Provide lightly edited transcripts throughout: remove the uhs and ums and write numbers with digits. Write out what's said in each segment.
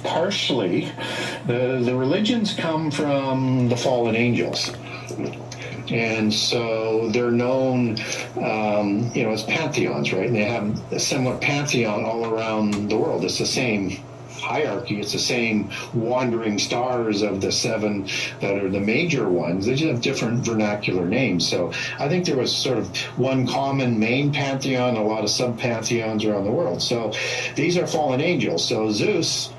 Partially. The religions come from the fallen angels. And so they're known, as pantheons, right? And they have a similar pantheon all around the world. It's the same hierarchy. It's the same wandering stars of the seven that are the major ones. They just have different vernacular names. So I think there was sort of one common main pantheon, a lot of sub-pantheons around the world. So these are fallen angels. So Zeus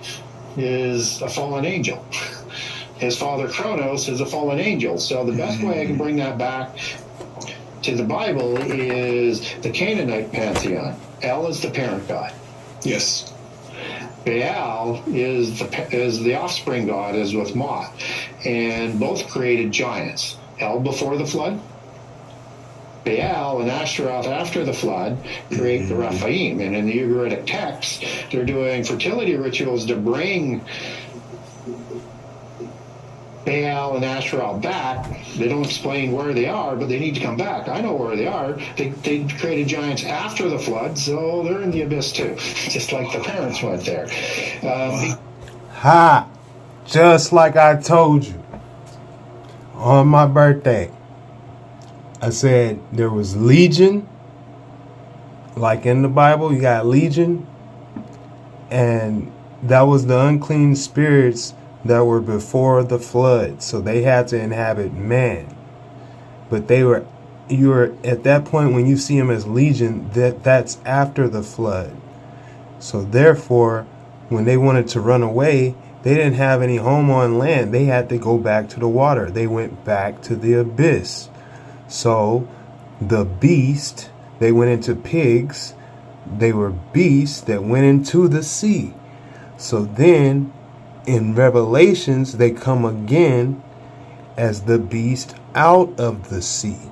is a fallen angel. His father Kronos is a fallen angel. So the best way I can bring that back to the Bible is the Canaanite pantheon. El is the parent god. Yes. Baal is the offspring god, as with Mot, and both created giants. El before the flood, Baal and Ashtaroth after the flood create the Rephaim. And in the Ugaritic text, they're doing fertility rituals to bring Baal and Ashtaroth back. They don't explain where they are, but they need to come back. I know where they are. They created giants after the flood, so they're in the abyss too, just like the parents went there. Just like I told you on my birthday. I said there was legion, like in the Bible, you got legion, and that was the unclean spirits that were before the flood, so they had to inhabit man. But you were at that point when you see them as legion, that's after the flood. So therefore, when they wanted to run away, they didn't have any home on land. They had to go back to the water. They went back to the abyss. So the beast, they went into pigs. They were beasts that went into the sea. So then in Revelations, they come again as the beast out of the sea,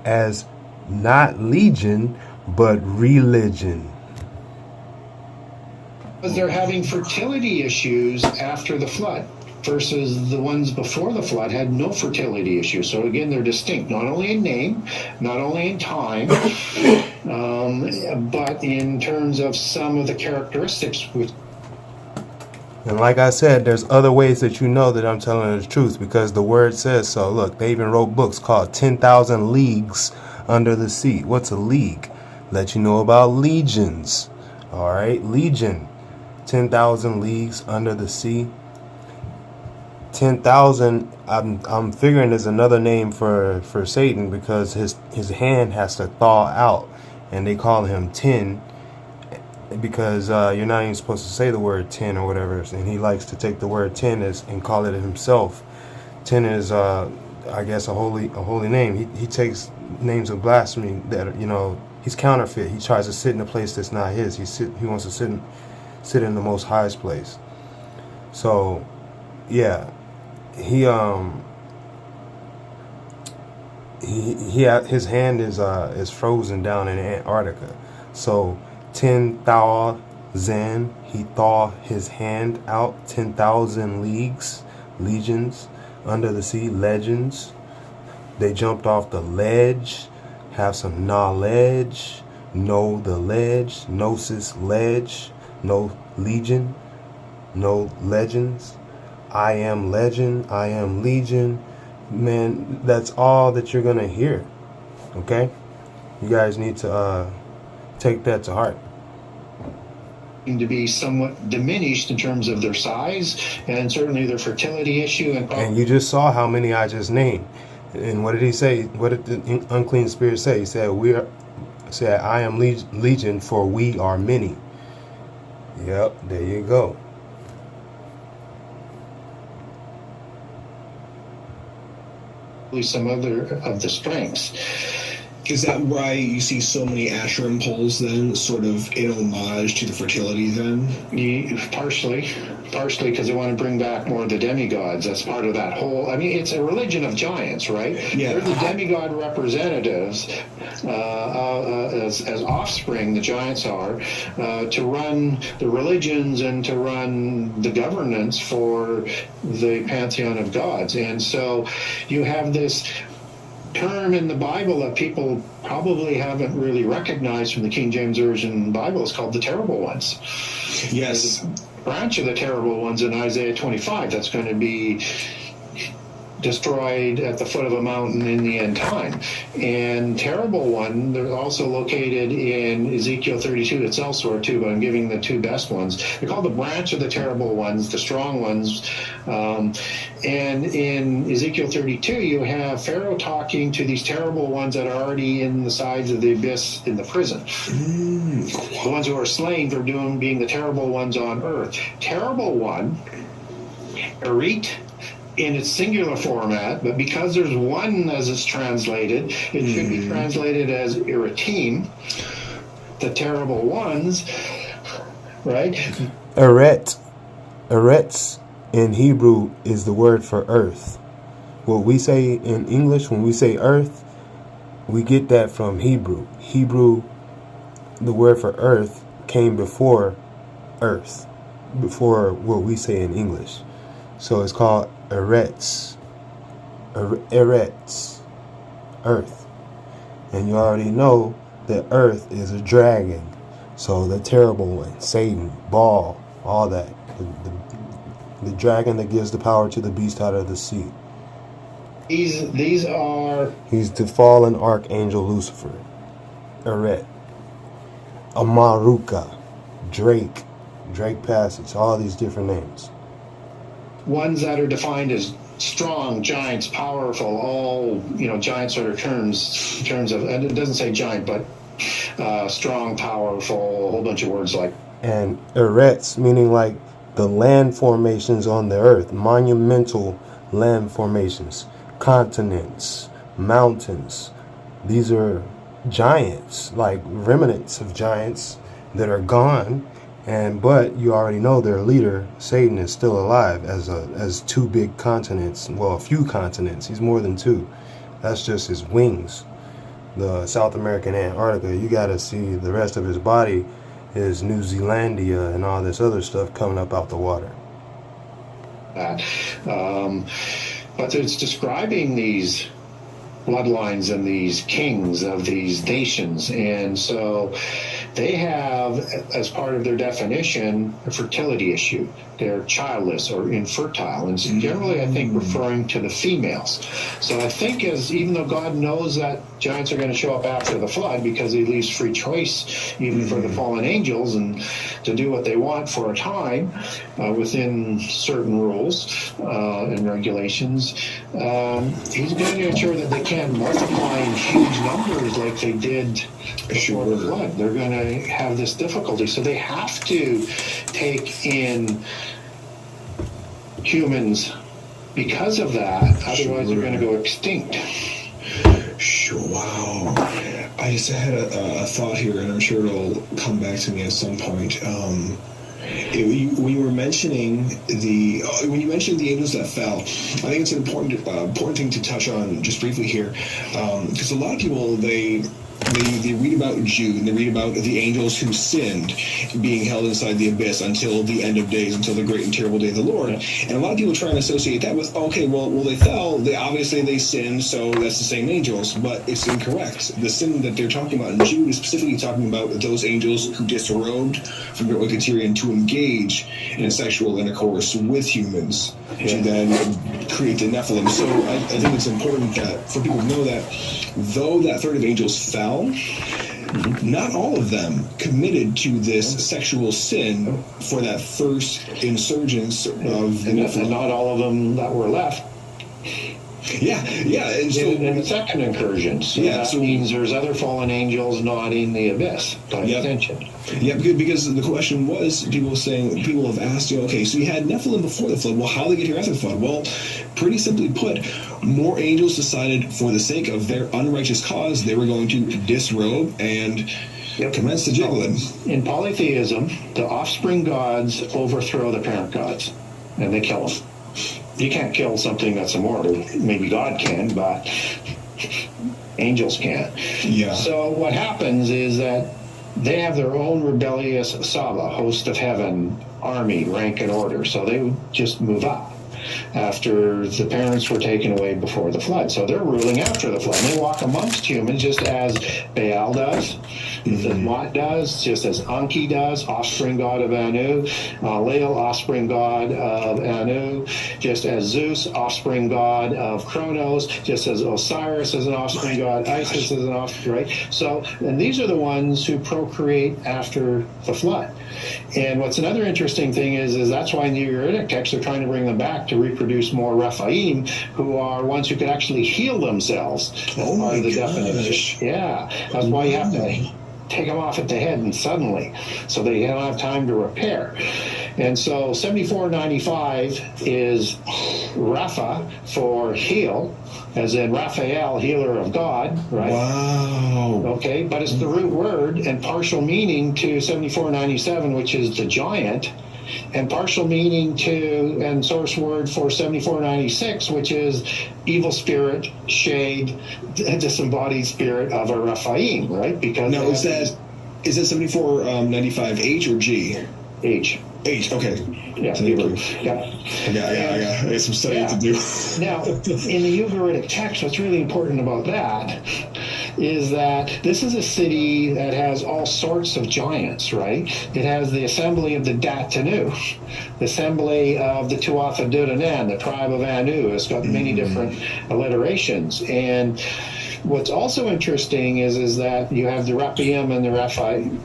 as not legion, but religion. Because they're having fertility issues after the flood versus the ones before the flood had no fertility issues. So again, they're distinct, not only in name, not only in time, but in terms of some of the characteristics. And like I said, there's other ways that you know that I'm telling the truth, because the word says so. Look, they even wrote books called 10,000 Leagues Under the Sea. What's a league? Let you know about legions. All right, legion. 10,000 leagues under the sea. 10,000, I'm figuring is another name for Satan, because his hand has to thaw out, and they call him 10. Because you're not even supposed to say the word 10 or whatever, and he likes to take the word 10 and call it himself. 10 is, I guess, a holy name. He takes names of blasphemy that he's counterfeit. He tries to sit in a place that's not his. He wants to sit in the most highest place. So, yeah, his hand is frozen down in Antarctica. So 10,000, he thaw his hand out. 10,000 legions under the sea, legends. They jumped off the ledge, have some knowledge, know the ledge, gnosis ledge, no legion, no legends. I am legend, I am legion. Man, that's all that you're gonna hear. Okay? You guys need to take that to heart. To be somewhat diminished in terms of their size and certainly their fertility issue. And you just saw how many I just named. And what did he say? What did the unclean spirit say? He said, I am legion, for we are many. Yep, there you go. Some other of the strengths. Is that why you see so many Asherim poles then, sort of in homage to the fertility then? Partially because they want to bring back more of the demigods. That's part of that whole, it's a religion of giants, right? Yeah. They're the demigod representatives as offspring, the giants are, to run the religions and to run the governance for the pantheon of gods. And so you have this term in the Bible that people probably haven't really recognized from the King James Version Bible is called the terrible ones. Yes. Branch of the terrible ones in Isaiah 25 that's going to be destroyed at the foot of a mountain in the end time. And terrible one, they're also located in Ezekiel 32. It's elsewhere too, but I'm giving the two best ones. They're called the branch of the terrible ones, the strong ones. And in Ezekiel 32, you have Pharaoh talking to these terrible ones that are already in the sides of the abyss in the prison. The ones who are slain for being the terrible ones on earth. Terrible one, Erit, in its singular format, but because there's one as it's translated, it should be translated as Iratim, the terrible ones, right? Eretz in Hebrew is the word for earth. What we say in English, when we say earth, we get that from Hebrew. Hebrew, the word for earth came before earth, before what we say in English. So it's called Eretz. Eretz. Earth. And you already know that earth is a dragon. So the terrible one, Satan, Baal, all that. The dragon that gives the power to the beast out of the sea. These are... He's the fallen archangel Lucifer. Eret. Amaruka. Drake. Drake Passage. All these different names. Ones that are defined as strong, giants, powerful, all, giant sort of terms, in terms of, and it doesn't say giant, but strong, powerful, a whole bunch of words like. And Eretz, meaning like the land formations on the earth, monumental land formations, continents, mountains. These are giants, like remnants of giants that are gone. But you already know their leader, Satan, is still alive as two big continents. Well, a few continents. He's more than two. That's just his wings. The South American Antarctica. You got to see the rest of his body is New Zealandia and all this other stuff coming up out the water. But it's describing these bloodlines and these kings of these nations, and so they have, as part of their definition, a fertility issue. They're childless or infertile, and so generally I think referring to the females. So I think even though God knows that giants are going to show up after the flood, because he leaves free choice even for the fallen angels and to do what they want for a time within certain rules and regulations, he's going to ensure that they can't multiply in huge numbers like they did before the flood. They're going to have this difficulty, so they have to take in humans because of that. Otherwise, they're going to go extinct. Sure. Wow. I just had a thought here, and I'm sure it'll come back to me at some point. When you were mentioning when you mentioned the angels that fell, I think it's an important thing to touch on just briefly here, because a lot of people they read about Jude, and they read about the angels who sinned being held inside the abyss until the end of days, until the great and terrible day of the Lord. And a lot of people try and associate that with, okay, well they fell, they sinned, so that's the same angels, but it's incorrect. The sin that they're talking about in Jude is specifically talking about those angels who disrobed from their Oikotirian to engage in sexual intercourse with humans to then create the Nephilim. So I think it's important that for people to know that though that third of angels fell, not all of them committed to this sexual sin for that first insurgence of the Nephilim. And not all of them that were left. Yeah. And so, in the second incursion. So that means there's other fallen angels not in the abyss by extension. Yeah, because the question was, people have asked, okay, so you had Nephilim before the flood. Well, how did they get here after the flood? Well, pretty simply put, more angels decided for the sake of their unrighteous cause, they were going to disrobe and commence the jiggling. In polytheism, the offspring gods overthrow the parent gods, and they kill them. You can't kill something that's immortal. Maybe God can, but angels can't. Yeah. So what happens is that they have their own rebellious Saba, host of heaven, army, rank, and order. So they would just move up. after the parents were taken away before the flood. So they're ruling after the flood. And they walk amongst humans just as Baal does, the Mot does, just as Anki does, offspring god of Anu, Lael, offspring god of Anu, just as Zeus, offspring god of Kronos, just as Osiris is an offspring god, Isis is an offspring, right? So, and these are the ones who procreate after the flood. And what's another interesting thing is that's why in the Ugaritic text they're trying to bring them back to reproduce more Rephaim, who are ones who could actually heal themselves. That's part of the definition. Yeah, that's why you have to take them off at the head and suddenly, so they don't have time to repair. And so 7495 is Rapha for heal, as in Raphael, healer of God, right? Wow. Okay, but it's the root word and partial meaning to 7497, which is the giant, and partial meaning to and source word for 7496, which is evil spirit, shade, disembodied spirit of a Rephaim, right? Because now is that 7495 H or G? H. H. Okay. Yeah. Thank you. Yeah. I got some studying to do. Now, in the Ugaritic text, what's really important about that is that this is a city that has all sorts of giants, right? It has the assembly of the Datanu, the assembly of the Tuatha De Danann, the tribe of Anu. It's got many different alliterations. And what's also interesting is that you have the Raphaim and the Raphaim,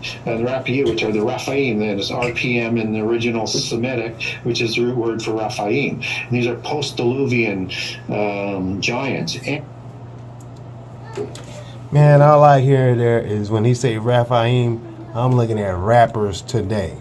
which are the Raphaim. That is RPM in the original Semitic, which is the root word for Raphaim. And these are post-Diluvian giants. Man, all I hear there is when he say Raphaim, I'm looking at rappers today.